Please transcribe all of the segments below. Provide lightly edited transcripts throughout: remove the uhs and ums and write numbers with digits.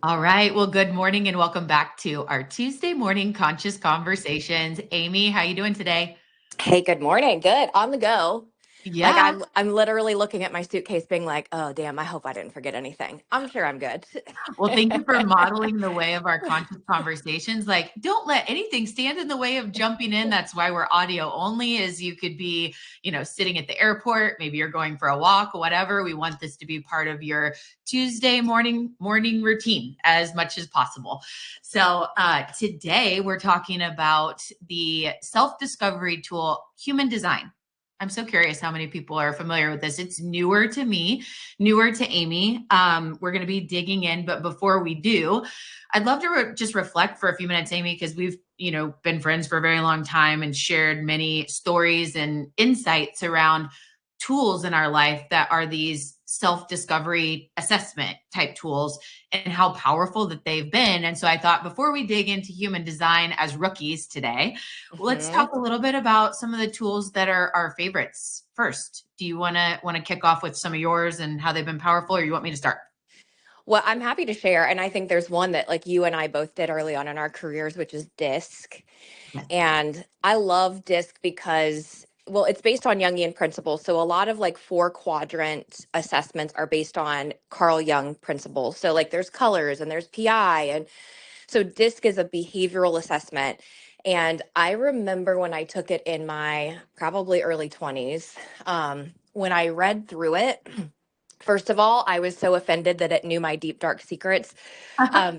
All right. Well, good morning and welcome back to our Tuesday morning conscious conversations. Amy, how you doing today? Hey, good morning. Good. On the go. Like Yeah. I'm literally looking at my suitcase being like, "Oh, damn, I hope I didn't forget anything." I'm sure I'm good. Well, thank you for modeling the way of our conscious conversations. Like, don't let anything stand in the way of jumping in. That's why we're audio only, is you could be, sitting at the airport, maybe you're going for a walk, whatever. We want this to be part of your Tuesday morning routine as much as possible. So today we're talking about the self-discovery tool, Human Design. I'm so curious how many people are familiar with this. It's newer to me, newer to Amy. We're going to be digging in, but before we do, I'd love to just reflect for a few minutes, Amy, because we've been friends for a very long time and shared many stories and insights around tools in our life that are these self-discovery assessment type tools and how powerful that they've been. And so I thought before we dig into human design as rookies today, let's Mhm. talk a little bit about some of the tools that are our favorites first. Do you want to kick off with some of yours and how they've been powerful, or you want me to start? Well, I'm happy to share, and I think there's one that like you and I both did early on in our careers, which is DISC. Yes. And I love DISC because, well, it's based on Jungian principles. So a lot of like four quadrant assessments are based on Carl Jung principles. So like there's colors and there's PI, and so DISC is a behavioral assessment. And I remember when I took it in my probably early 20s, when I read through it. First of all, I was so offended that it knew my deep, dark secrets,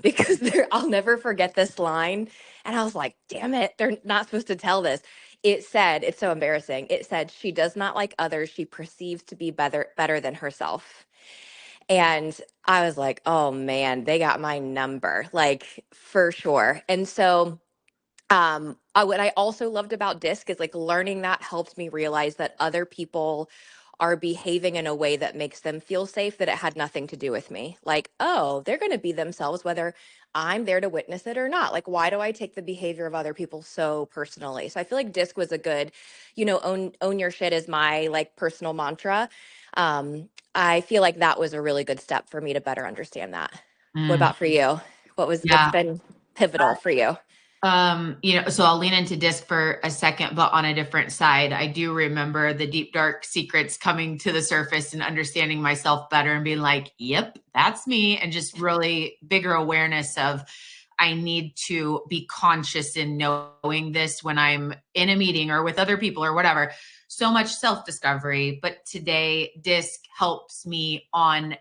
because I'll never forget this line. And I was like, damn it, they're not supposed to tell this. It said, it's so embarrassing. It said, she does not like others she perceives to be better than herself. And I was like, oh man, they got my number, like for sure. And so what I also loved about DISC is like learning that helped me realize that other people are behaving in a way that makes them feel safe, that it had nothing to do with me. Like, oh, they're going to be themselves whether I'm there to witness it or not. Like, why do I take the behavior of other people so personally? So I feel like DISC was a good, own your shit is my like personal mantra. I feel like that was a really good step for me to better understand that. What Mm, about for you? What's yeah. been pivotal for you? So I'll lean into disc for a second, but on a different side. I do remember the deep dark secrets coming to the surface and understanding myself better and being like, yep, that's me. And just really bigger awareness of I need to be conscious in knowing this when I'm in a meeting or with other people or whatever. So much self-discovery. But today, disc helps me on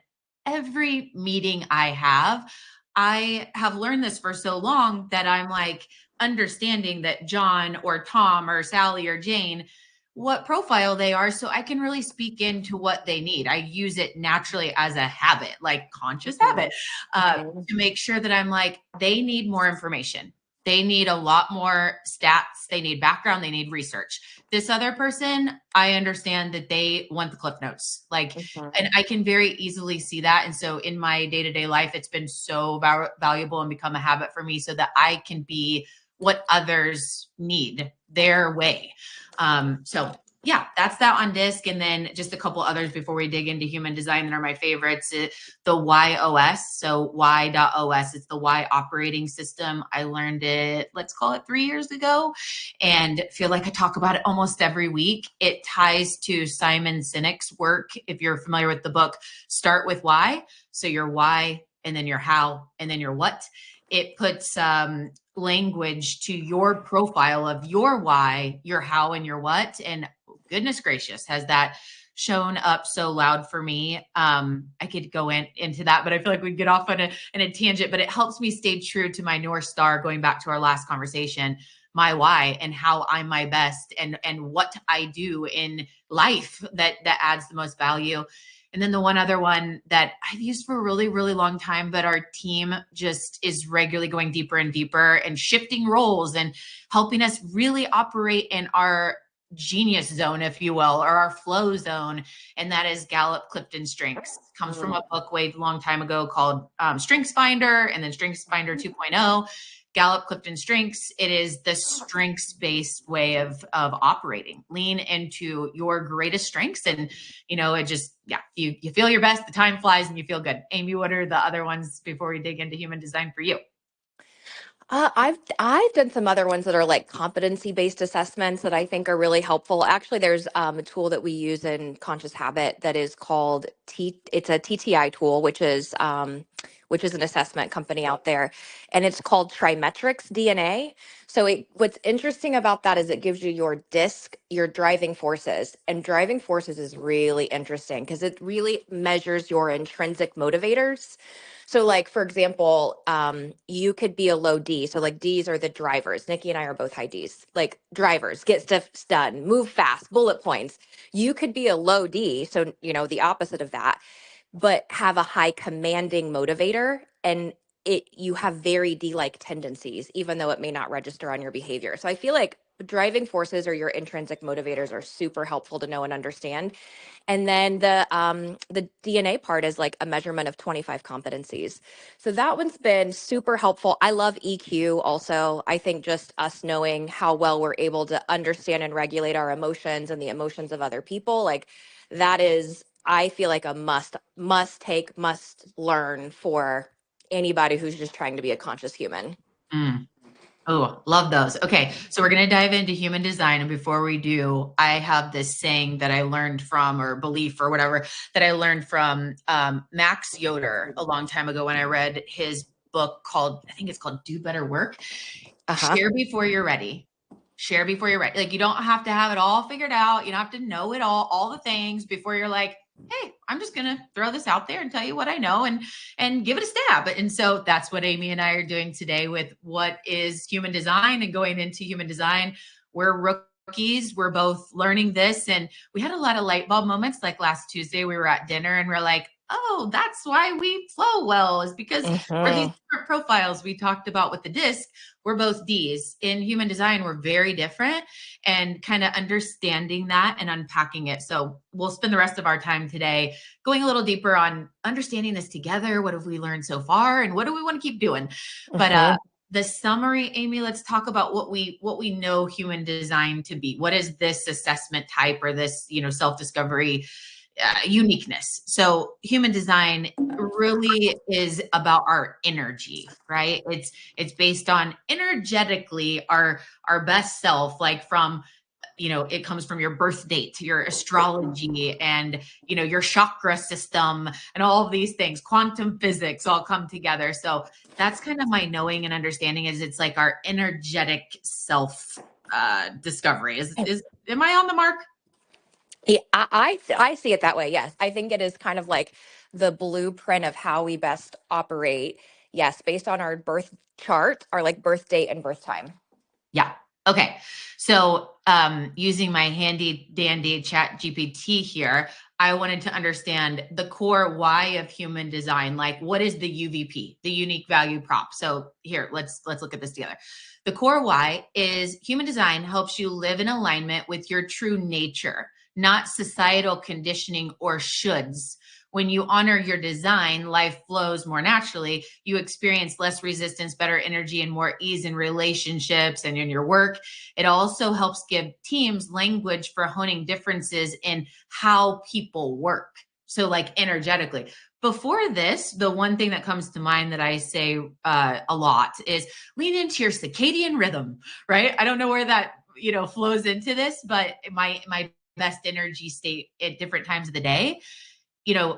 every meeting I have. I have learned this for so long that I'm like understanding that John or Tom or Sally or Jane, what profile they are, so I can really speak into what they need. I use it naturally as a habit, like conscious habit, Mhm. Mhm. to make sure that I'm like, they need more information. They need a lot more stats. They need background. They need research. This other person, I understand that they want the cliff notes. Like, and Mhm. I can very easily see that. And so in my day to day life, it's been so valuable and become a habit for me so that I can be what others need their way. So yeah, that's that on disc. And then just a couple others before we dig into human design that are my favorites. The YOS. So Y.OS, it's the Y operating system. I learned it, let's call it 3 years ago, and feel like I talk about it almost every week. It ties to Simon Sinek's work. If you're familiar with the book, Start with Why. So your why, and then your how, and then your what. It puts language to your profile of your why, your how, and your what. And goodness gracious, has that shown up so loud for me. I could go into that, but I feel like we'd get off on a tangent, but it helps me stay true to my North Star, going back to our last conversation, my why and how I'm my best and what I do in life that adds the most value. And then the one other one that I've used for a really, really long time, but our team just is regularly going deeper and deeper and shifting roles and helping us really operate in our genius zone, if you will, or our flow zone. And that is Gallup Clifton Strengths. Comes from Mhm. a book way long time ago called Strengths Finder, and then Strengths Finder 2.0. Gallup Clifton Strengths, it is the strengths based way of operating. Lean into your greatest strengths, and it just, yeah, you feel your best, the time flies, and you feel good. Amy, what are the other ones before we dig into human design for you? I've done some other ones that are like competency based assessments that I think are really helpful. Actually, there's a tool that we use in Conscious Habit that is called It's a TTI tool, which is an assessment company out there, and it's called Trimetrics DNA. So what's interesting about that is it gives you your disc, your driving forces, and driving forces is really interesting because it really measures your intrinsic motivators. So, like, for example, you could be a low D. So, like, Ds are the drivers. Nikki and I are both high Ds. Like, drivers, get stuff done, move fast, bullet points. You could be a low D. So, the opposite of that, but have a high commanding motivator. And you have very D-like tendencies, even though it may not register on your behavior. So, I feel like driving forces or your intrinsic motivators are super helpful to know and understand. And then the DNA part is like a measurement of 25 competencies. So that one's been super helpful. I love EQ also. I think just us knowing how well we're able to understand and regulate our emotions and the emotions of other people, like that is, I feel like a must take, must learn for anybody who's just trying to be a conscious human. Mm. Oh, love those. Okay, so we're going to dive into human design. And before we do, I have this saying that I learned from, or belief, or whatever, that I learned from Max Yoder a long time ago when I read his book called, I think it's called Do Better Work. Uh-huh. Share before you're ready. Share before you're ready. Like, you don't have to have it all figured out. You don't have to know it all the things before you're like, hey, I'm just gonna throw this out there and tell you what I know and give it a stab. And so that's what Amy and I are doing today with what is human design and going into human design. We're rookies. We're both learning this, and we had a lot of light bulb moments. Like last Tuesday, we were at dinner and we're like, oh, that's why we flow well, is because for these Hmm. different profiles we talked about with the disc, we're both D's. In human design, we're very different, and kind of understanding that and unpacking it. So we'll spend the rest of our time today going a little deeper on understanding this together. What have we learned so far, and what do we want to keep doing? But Hmm. the summary, Amy, let's talk about what we know human design to be. What is this assessment type, or this self-discovery uniqueness? So human design really is about our energy, right? It's based on energetically our best self, like from it comes from your birth date, your astrology, and your chakra system, and all of these things, quantum physics, all come together. So that's kind of my knowing and understanding, is it's like our energetic self discovery. Is Am I on the mark? Yeah, I see it that way. Yes, I think it is kind of like the blueprint of how we best operate. Yes, based on our birth chart, our like birth date and birth time. Yeah. Okay. So, using my handy dandy chat GPT here, I wanted to understand the core why of human design. Like, what is the UVP, the unique value prop? So here, let's look at this together. The core why is human design helps you live in alignment with your true nature, not societal conditioning or shoulds. When you honor your design, life flows more naturally. You experience less resistance, better energy, and more ease in relationships and in your work. It also helps give teams language for honing differences in how people work. So, like, energetically. Before this, the one thing that comes to mind that I say a lot is lean into your circadian rhythm, right? I don't know where that flows into this, but my best energy state at different times of the day.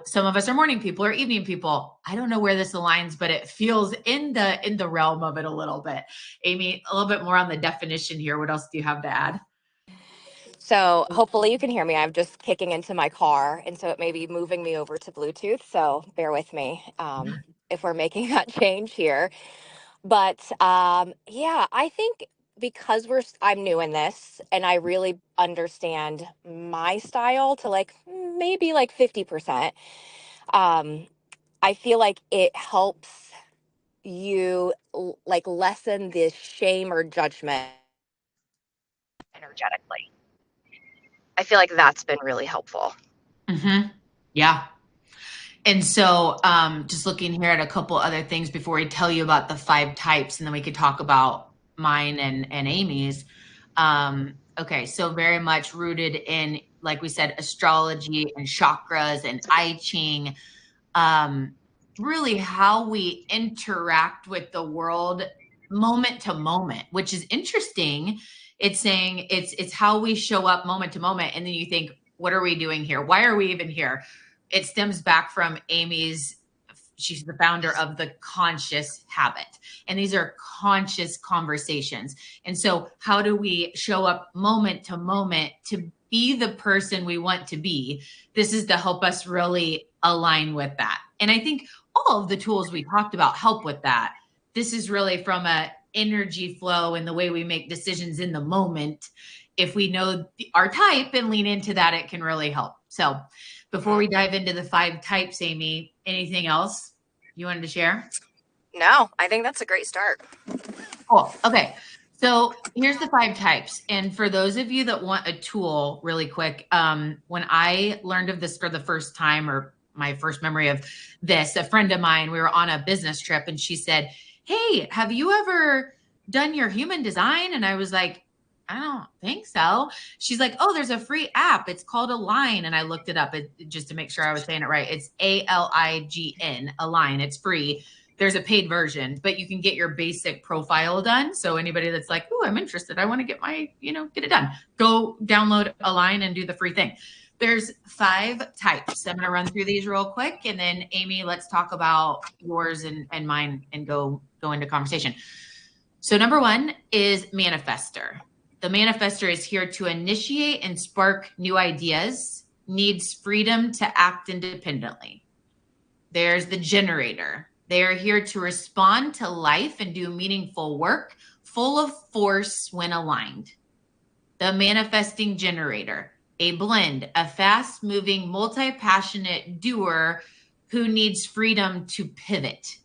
Some of us are morning people or evening people. I don't know where this aligns, but it feels in the realm of it a little bit. Amy, a little bit more on the definition here. What else do you have to add? So hopefully you can hear me. I'm just kicking into my car, and so it may be moving me over to Bluetooth. So bear with me if we're making that change here. But yeah, I think because I'm new in this and I really understand my style to like maybe like 50%. I feel like it helps you like lessen the shame or judgment energetically. I feel like that's been really helpful. Hmm. Yeah. And so, just looking here at a couple other things before we tell you about the 5 types, and then we could talk about mine and Amy's. Okay, so very much rooted in, like we said, astrology and chakras and I Ching. Really how we interact with the world moment to moment, which is interesting. It's saying it's how we show up moment to moment, and then you think, what are we doing here? Why are we even here? It stems back from Amy's. She's the founder of the Conscious Habit, and these are conscious conversations. And so how do we show up moment to moment to be the person we want to be? This is to help us really align with that. And I think all of the tools we talked about help with that. This is really from a energy flow and the way we make decisions in the moment. If we know our type and lean into that, it can really help. So before we dive into the 5 types, Amy, anything else you wanted to share? No, I think that's a great start. Cool. Okay. So here's the 5 types. And for those of you that want a tool really quick, when I learned of this for the first time, or my first memory of this, a friend of mine, we were on a business trip and she said, hey, have you ever done your human design? And I was like, I don't think so. She's like, oh, there's a free app. It's called Align. And I looked it up just to make sure I was saying it right. It's ALIGN, Align. It's free. There's a paid version, but you can get your basic profile done. So anybody that's like, oh, I'm interested, I want to get my, get it done. Go download Align and do the free thing. There's 5 types. I'm going to run through these real quick. And then Amy, let's talk about yours and mine and go into conversation. So number 1 is manifester. The manifester is here to initiate and spark new ideas, needs freedom to act independently. There's the generator. They are here to respond to life and do meaningful work, full of force when aligned. The manifesting generator, a blend, a fast-moving, multi-passionate doer who needs freedom to pivot.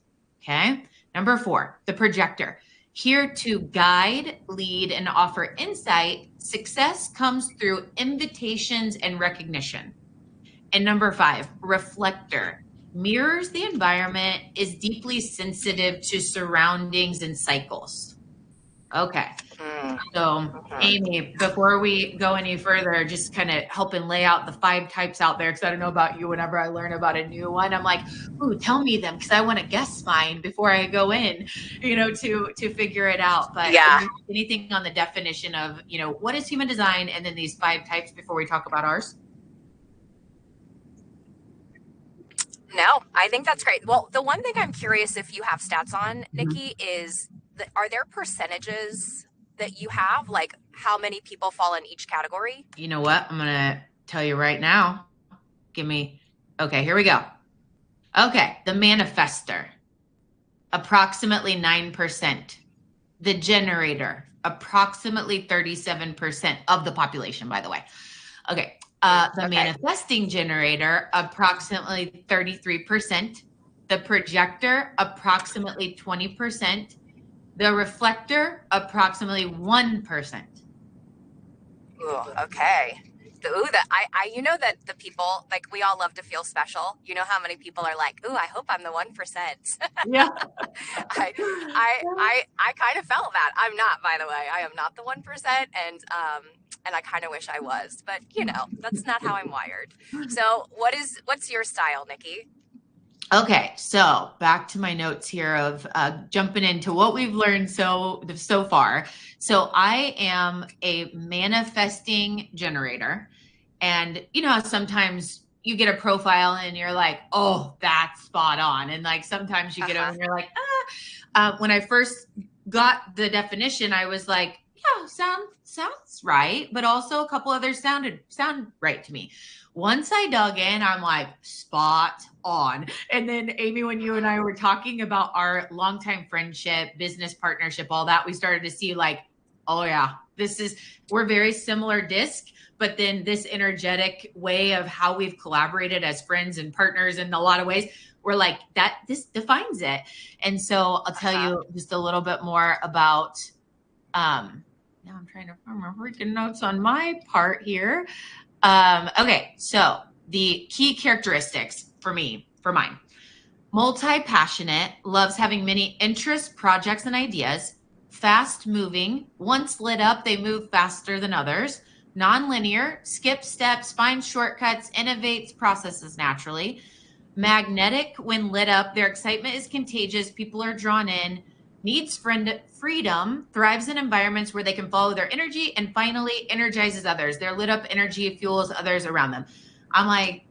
Okay. Number 4, the projector. Here to guide, lead, and offer insight. Success comes through invitations and recognition. And number 5, reflector. Mirrors the environment, is deeply sensitive to surroundings and cycles. Okay. So Amy, before we go any further, just kind of helping lay out the 5 types out there, because I don't know about you, whenever I learn about a new one, I'm like, ooh, tell me them, because I want to guess mine before I go in, to figure it out. But yeah, anything on the definition of, what is human design, and then these 5 types before we talk about ours? No, I think that's great. Well, the one thing I'm curious if you have stats on, Nikki, is are there percentages that you have, like how many people fall in each category? You know what? I'm going to tell you right now. Okay, here we go. Okay, the manifester, approximately 9%. The generator, approximately 37% of the population, by the way. Okay. The manifesting generator, approximately 33%. The projector, approximately 20%. The reflector, approximately 1%. Ooh, okay. That the people, like, we all love to feel special. You know how many people are like, ooh, I hope I'm the 1%. Yeah. I kind of felt that. I'm not, by the way. I am not the 1%. And I kind of wish I was, but that's not how I'm wired. So what's your style, Nikki? Okay, so back to my notes here of jumping into what we've learned so far. So I am a manifesting generator, and sometimes you get a profile and you're like, oh, that's spot on, and like sometimes you get over and you're like, when I first got the definition, I was like, yeah, sounds right, but also a couple others sound right to me. Once I dug in, I'm like, spot on. And then Amy, when you and I were talking about our longtime friendship, business partnership, all that, we started to see like, oh yeah, we're very similar disc, but then this energetic way of how we've collaborated as friends and partners in a lot of ways, we're like, this defines it. And so I'll tell you just a little bit more about, now I'm trying to remember freaking notes on my part here. Okay, so the key characteristics for me for mine. Multi-passionate, loves having many interests, projects, and ideas. Fast moving, once lit up, they move faster than others. Non-linear, skips steps, finds shortcuts, innovates processes naturally. Magnetic, when lit up, their excitement is contagious. People are drawn in. Needs freedom, thrives in environments where they can follow their energy, and finally energizes others. Their lit up energy fuels others around them. I'm like,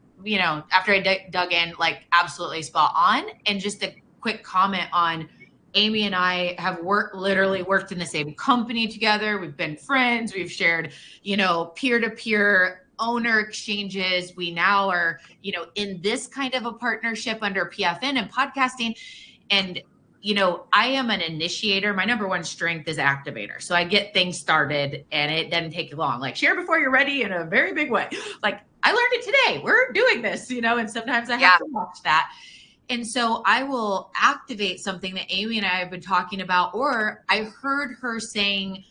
after I dug in, like absolutely spot on. And just a quick comment on Amy and I have literally worked in the same company together. We've been friends. We've shared, peer-to-peer owner exchanges. We now are, in this kind of a partnership under PFN and podcasting. And, I am an initiator. My number one strength is activator. So I get things started and it doesn't take long. Like share before you're ready in a very big way. Like I learned it today. We're doing this, and sometimes I have to watch that. And so I will activate something that Amy and I have been talking about, or I heard her saying,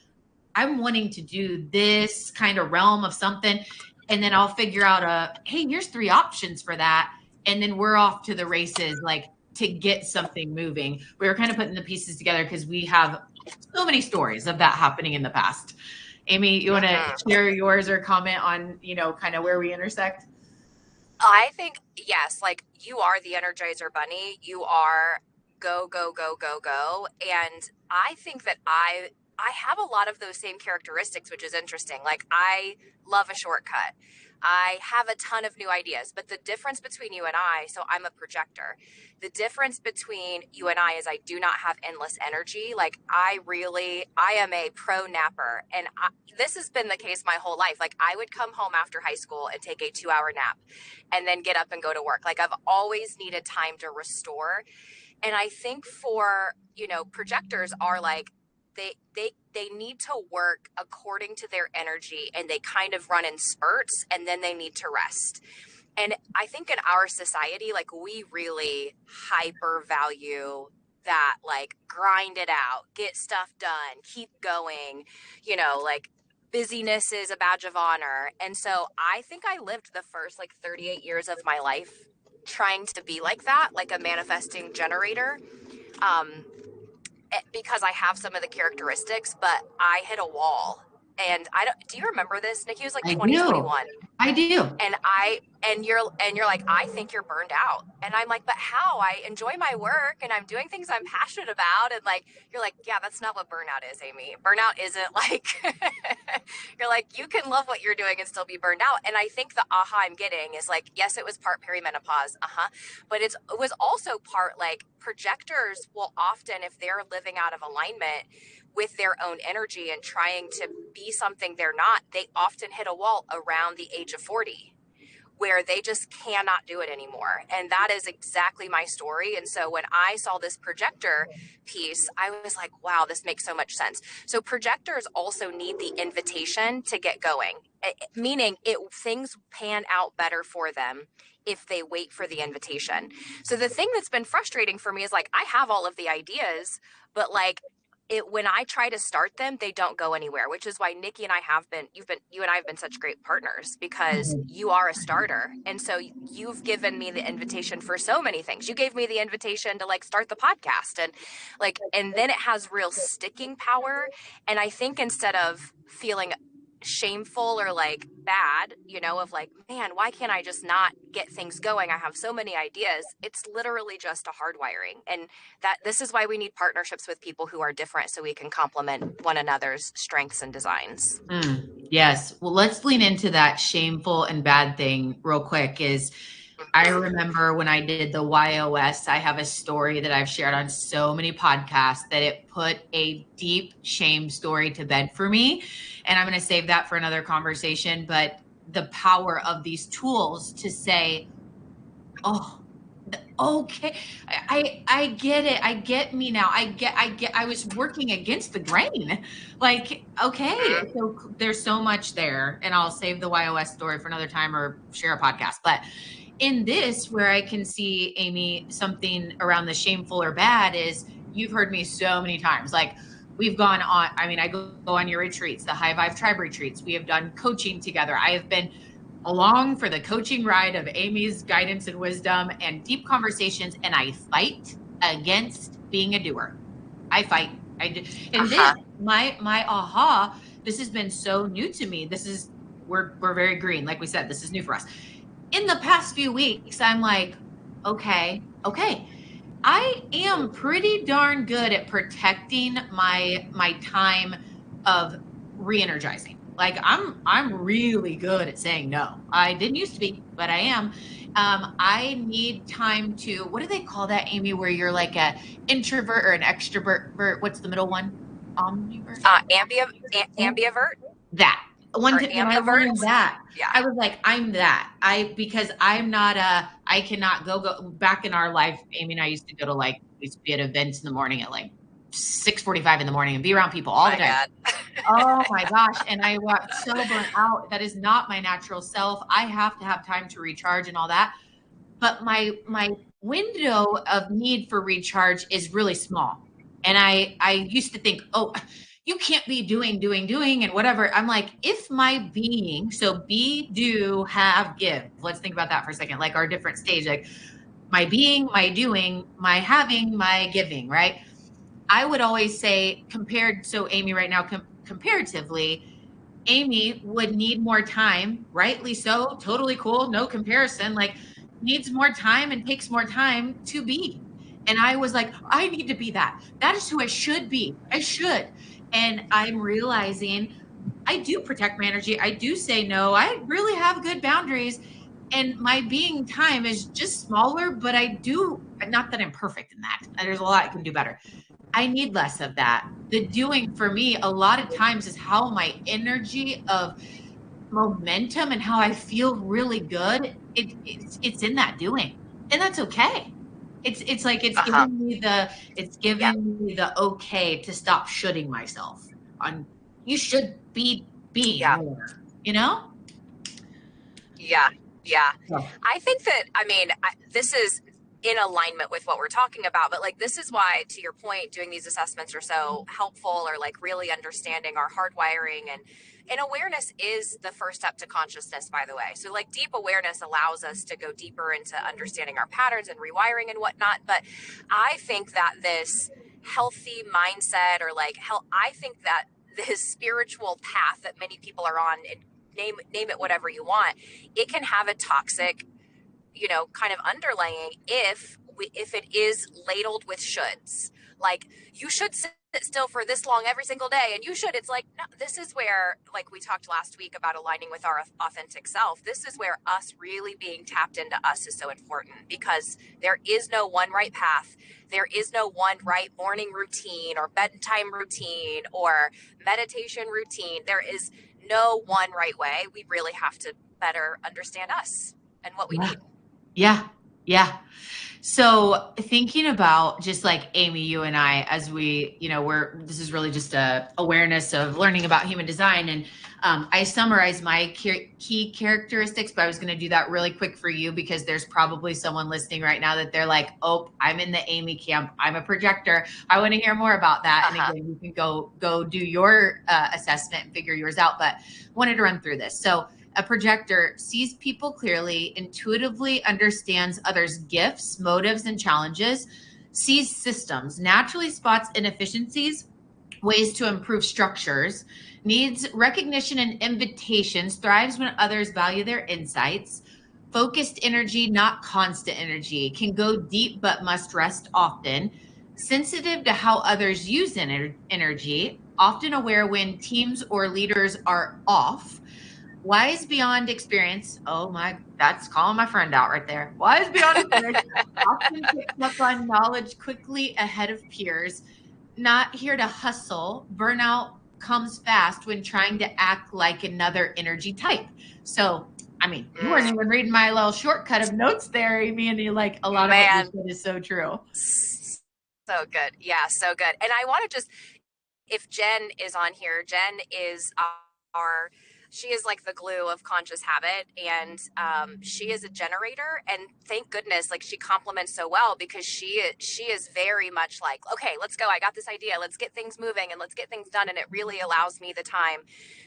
I'm wanting to do this kind of realm of something. And then I'll figure out hey, here's 3 options for that. And then we're off to the races, like to get something moving. We were kind of putting the pieces together because we have so many stories of that happening in the past. Amy, you want to share yours or comment on, kind of where we intersect? I think, yes, like you are the Energizer Bunny. You are go, go, go, go, go. And I think that I have a lot of those same characteristics, which is interesting. Like I love a shortcut. I have a ton of new ideas, but the difference between you and I, so I'm a projector. The difference between you and I is I do not have endless energy. Like I am a pro napper, and this has been the case my whole life. Like I would come home after high school and take a 2-hour nap and then get up and go to work. Like I've always needed time to restore. And I think for, projectors are like, they need to work according to their energy, and they kind of run in spurts, and then they need to rest. And I think in our society, like we really hyper value that, like grind it out, get stuff done, keep going, like busyness is a badge of honor. And so I think I lived the first like 38 years of my life trying to be like that, like a manifesting generator. Because I have some of the characteristics, but I hit a wall. And do you remember this, Nikki? It was like 2021. I do. And you're like, I think you're burned out. And I'm like, but how? I enjoy my work and I'm doing things I'm passionate about. And like, you're like, yeah, that's not what burnout is, Amy. Burnout isn't like, you're like, you can love what you're doing and still be burned out. And I think the aha I'm getting is like, yes, it was part perimenopause. But it was also part like projectors will often, if they're living out of alignment with their own energy and trying to be something they're not, they often hit a wall around the age of 40 where they just cannot do it anymore. And that is exactly my story. And so when I saw this projector piece, I was like, wow, this makes so much sense. So projectors also need the invitation to get going, meaning things pan out better for them if they wait for the invitation. So the thing that's been frustrating for me is like, I have all of the ideas, but like, when I try to start them, they don't go anywhere, which is why Nikki and I you and I have been such great partners because you are a starter. And so you've given me the invitation for so many things. You gave me the invitation to like start the podcast and then it has real sticking power. And I think instead of feeling shameful or like bad, of like, man, why can't I just not get things going? I have so many ideas. It's literally just a hardwiring. And this is why we need partnerships with people who are different so we can complement one another's strengths and designs. Yes. Well, let's lean into that shameful and bad thing real quick. I remember when I did the YOS, I have a story that I've shared on so many podcasts that it put a deep shame story to bed for me. And I'm going to save that for another conversation. But the power of these tools to say, oh, okay, I get it. I get me now. I was working against the grain. Like, okay, so there's so much there. And I'll save the YOS story for another time or share a podcast. But in this, where I can see, Amy, something around the shameful or bad is you've heard me so many times. Like we've gone on, I go on your retreats, the High Vibe Tribe retreats. We have done coaching together. I have been along for the coaching ride of Amy's guidance and wisdom and deep conversations, and I fight against being a doer. I fight. I do. And this, my aha, this has been so new to me. This is, we're very green. Like we said, this is new for us. In the past few weeks, I'm like, okay, I am pretty darn good at protecting my time of re-energizing. Like I'm really good at saying no. I didn't used to be, but I am. I need time to, what do they call that, Amy, where you're like a introvert or an extrovert? What's the middle one? Omnivert? Ambivert. That. When I learned that, yeah. I was like, I'm that. Because I'm not I cannot go back in our life. Amy and I used to go to we used to be at events in the morning at 6:45 in the morning and be around people all the time. Oh my gosh. And I got so burnt out. That is not my natural self. I have to have time to recharge and all that. But my window of need for recharge is really small. And I used to think, oh, you can't be doing and whatever. I'm like, if my being, so be, do, have, give. Let's think about that for a second. Like our different stage, like my being, my doing, my having, my giving, right? I would always say so Amy right now, comparatively, Amy would need more time, rightly so, totally cool, no comparison, needs more time and takes more time to be. And I was like, I need to be that. That is who I should be. I should. And I'm realizing I do protect my energy. I do say no. I really have good boundaries. And my being time is just smaller, but I do, not that I'm perfect in that. There's a lot I can do better. I need less of that. The doing for me, a lot of times, is how my energy of momentum and how I feel really good. It's in that doing, and that's okay. It's like it's giving me the okay to stop shoulding myself on. You should be being more, you know. Yeah. I think that, this is in alignment with what we're talking about, but this is why, to your point, doing these assessments are so helpful, or really understanding our hardwiring, and awareness is the first step to consciousness, by the way. So deep awareness allows us to go deeper into understanding our patterns and rewiring and whatnot. But I think that this healthy mindset, or I think that this spiritual path that many people are on, name it whatever you want, it can have a toxic, kind of underlaying if it is ladled with shoulds. You should sit still for this long every single day, and you should. It's no, this is where, we talked last week about aligning with our authentic self. This is where us really being tapped into us is so important, because there is no one right path. There is no one right morning routine or bedtime routine or meditation routine. There is no one right way. We really have to better understand us and what we need. Yeah. So thinking about just like Amy, you and I, as we, this is really just a awareness of learning about human design. And I summarized my key characteristics, but I was going to do that really quick for you, because there's probably someone listening right now that they're like, oh, I'm in the Amy camp. I'm a projector. I want to hear more about that. And again, you can go do your assessment and figure yours out, but wanted to run through this. So a projector sees people clearly, intuitively understands others' gifts, motives, and challenges, sees systems, naturally spots inefficiencies, ways to improve structures, needs recognition and invitations, thrives when others value their insights, focused energy, not constant energy, can go deep but must rest often, sensitive to how others use energy, often aware when teams or leaders are off, wise beyond experience. Oh my, that's calling my friend out right there. Wise beyond experience. Often picks up on knowledge quickly ahead of peers. Not here to hustle. Burnout comes fast when trying to act like another energy type. So, you weren't even reading my little shortcut of notes there, Amy, and you like a lot of what you said is so true. So good. Yeah, so good. And I want to just, if Jen is on here, Jen is she is like the glue of conscious habit, and she is a generator, and thank goodness, she complements so well, because she is very much like, okay, let's go, I got this idea, let's get things moving and let's get things done. And it really allows me the time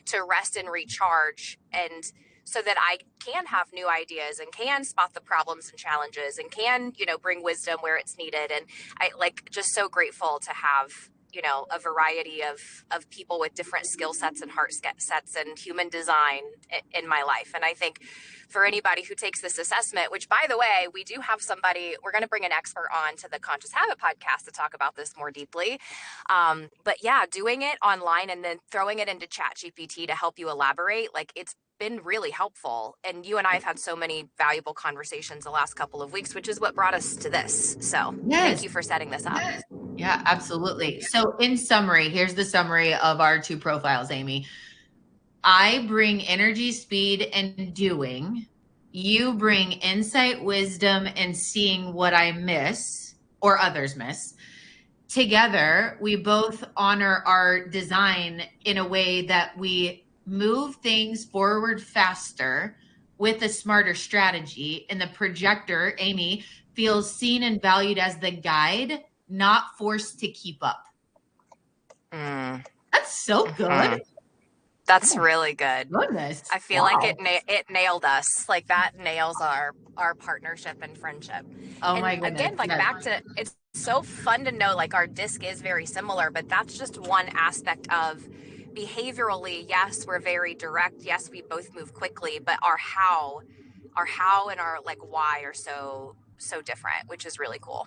to rest and recharge. And so that I can have new ideas and can spot the problems and challenges and can, bring wisdom where it's needed. And I like just so grateful to have, a variety of people with different skill sets and heart sets and human design in my life. And I think for anybody who takes this assessment, which by the way, we do have somebody, we're going to bring an expert on to the Conscious Habit podcast to talk about this more deeply. But yeah, doing it online and then throwing it into ChatGPT to help you elaborate, like it's been really helpful. And you and I have had so many valuable conversations the last couple of weeks, which is what brought us to this. So thank you for setting this up. Yeah, absolutely. So in summary, here's the summary of our two profiles, Amy. I bring energy, speed, and doing. You bring insight, wisdom, and seeing what I miss or others miss. Together, we both honor our design in a way that we move things forward faster with a smarter strategy. And the projector, Amy, feels seen and valued as the guide, not forced to keep up. That's so good. That's really good. Goodness. I feel like it nailed us. Like that nails our partnership and friendship. Oh and my goodness. Again, like back to, it's so fun to know like our disc is very similar, but that's just one aspect of behaviorally. Yes, we're very direct. Yes, we both move quickly, but our how and our like why are so different, which is really cool.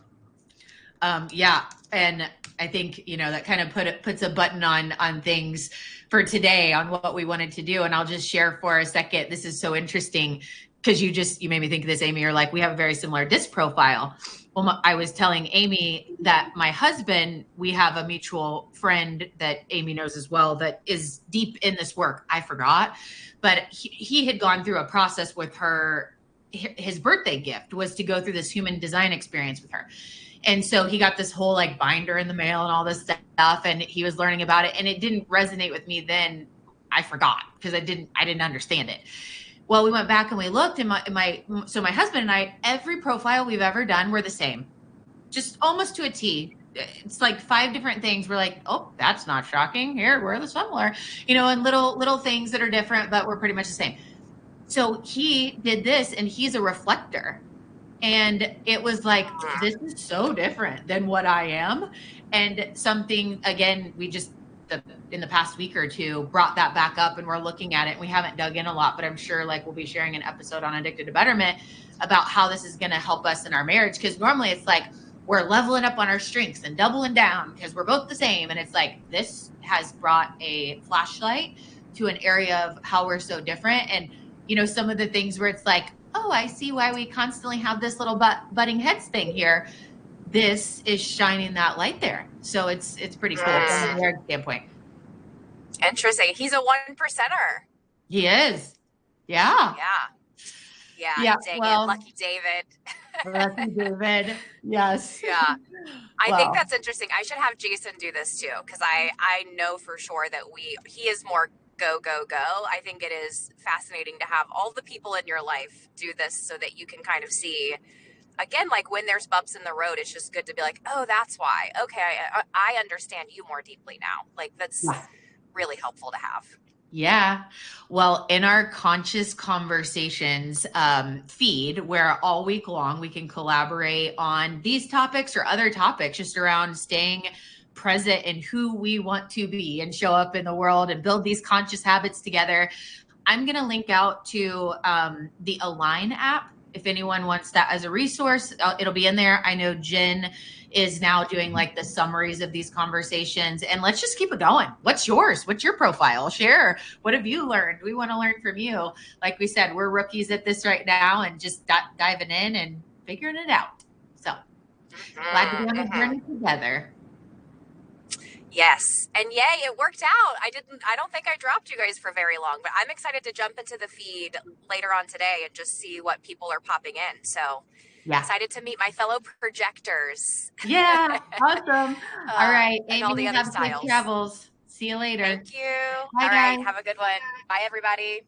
Yeah. And I think, that kind of puts a button on things for today on what we wanted to do. And I'll just share for a second. This is so interesting because you made me think of this, Amy. You're like, we have a very similar disc profile. Well, I was telling Amy that my husband, we have a mutual friend that Amy knows as well, that is deep in this work. I forgot, but he had gone through a process with her. His birthday gift was to go through this human design experience with her. And so he got this whole like binder in the mail and all this stuff, and he was learning about it, and it didn't resonate with me then. I forgot because I didn't understand it. Well, we went back and we looked, and so my husband and I, every profile we've ever done, we're the same, just almost to a T. It's like 5 different things. We're like, oh, that's not shocking. Here, we're the similar, and little things that are different, but we're pretty much the same. So he did this, and he's a reflector. And it was like, this is so different than what I am. And something, again, we just, in the past week or two, brought that back up, and we're looking at it. We haven't dug in a lot, but I'm sure like we'll be sharing an episode on Addicted to Betterment about how this is going to help us in our marriage. Because normally it's like we're leveling up on our strengths and doubling down because we're both the same. And it's like, this has brought a flashlight to an area of how we're so different. And, some of the things where it's like, oh, I see why we constantly have this little butting heads thing here. This is shining that light there. So it's pretty cool from a marriage standpoint. Interesting. He's a 1%er. He is. Yeah. Yeah. Dang it. Lucky David. Lucky David. Yes. Yeah. I think that's interesting. I should have Jason do this too, because I know for sure that he is more go. I think it is fascinating to have all the people in your life do this so that you can kind of see, again, like when there's bumps in the road, it's just good to be like, oh, that's why. Okay, I understand you more deeply now. Like that's really helpful to have. Yeah. Well, in our Conscious Conversations feed, where all week long we can collaborate on these topics or other topics just around staying present in who we want to be and show up in the world and build these conscious habits together. I'm going to link out to the Align app. If anyone wants that as a resource, it'll be in there. I know Jen is now doing like the summaries of these conversations, and let's just keep it going. What's yours? What's your profile? Share. What have you learned? We want to learn from you. Like we said, we're rookies at this right now and just diving in and figuring it out. So glad to be on the journey together. Yes. And yay, it worked out. I don't think I dropped you guys for very long, but I'm excited to jump into the feed later on today and just see what people are popping in. So excited to meet my fellow projectors. Yeah. Awesome. All right. And all the other styles. Travels. See you later. Thank you. Bye, all right. guys. Have a good one. Bye, everybody.